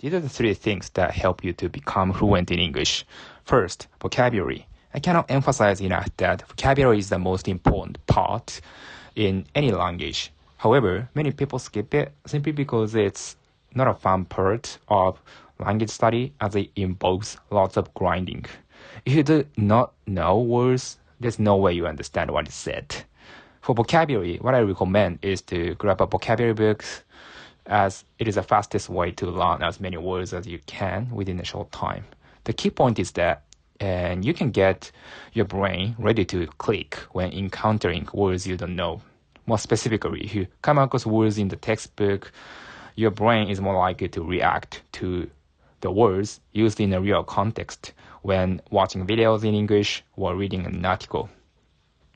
These are the three things that help you to become fluent in English. First, vocabulary. I cannot emphasize enough that vocabulary is the most important part in any language. However, many people skip it simply because it's not a fun part of language study as it involves lots of grinding. If you do not know words, there's no way you understand what is said. For vocabulary, what I recommend is to grab a vocabulary book as it is the fastest way to learn as many words as you can within a short time. The key point is that you can get your brain ready to click when encountering words you don't know. More specifically, if you come across words in the textbook, your brain is more likely to react to the words used in a real context when watching videos in English or reading an article.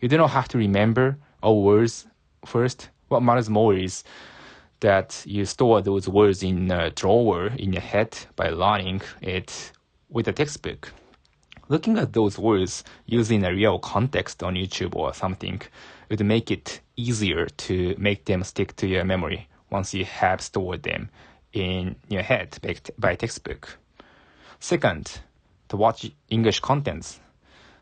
You do not have to remember all words first. What matters more is that you store those words in a drawer in your head by learning it with a textbook. Looking at those words used in a real context on YouTube or something would make it easier to make them stick to your memory once you have stored them in your head by textbook. Second, to watch English contents.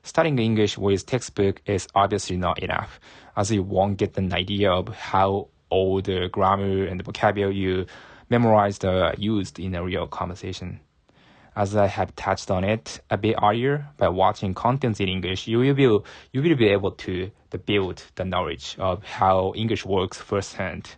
Studying English with textbook is obviously not enough, as you won't get an idea of how all the grammar and the vocabulary you memorized are used in a real conversation. As I have touched on it a bit earlier, by watching contents in English, you will be able to build the knowledge of how English works firsthand.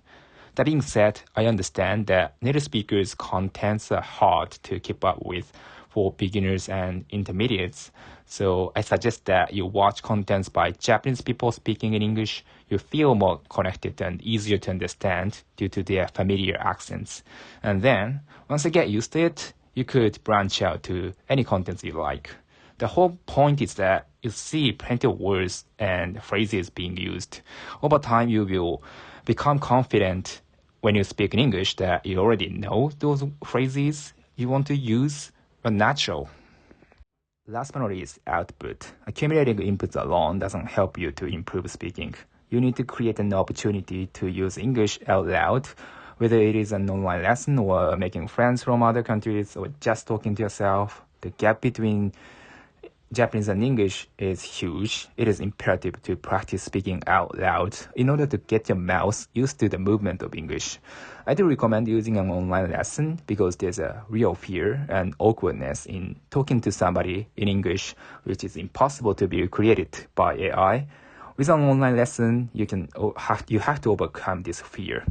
That being said, I understand that native speakers' contents are hard to keep up with for beginners and intermediates. So I suggest that you watch contents by Japanese people speaking in English. You feel more connected and easier to understand due to their familiar accents. And then, once you get used to it, you could branch out to any contents you like. The whole point is that you see plenty of words and phrases being used. Over time, you will become confident when you speak in English that you already know those phrases you want to use are natural. Last but not least, output. Accumulating inputs alone doesn't help you to improve speaking. You need to create an opportunity to use English out loud, whether it is an online lesson or making friends from other countries or just talking to yourself. The gap between Japanese and English is huge. It is imperative to practice speaking out loud in order to get your mouth used to the movement of English. I do recommend using an online lesson because there's a real fear and awkwardness in talking to somebody in English, which is impossible to be created by AI. With an online lesson, you have to overcome this fear.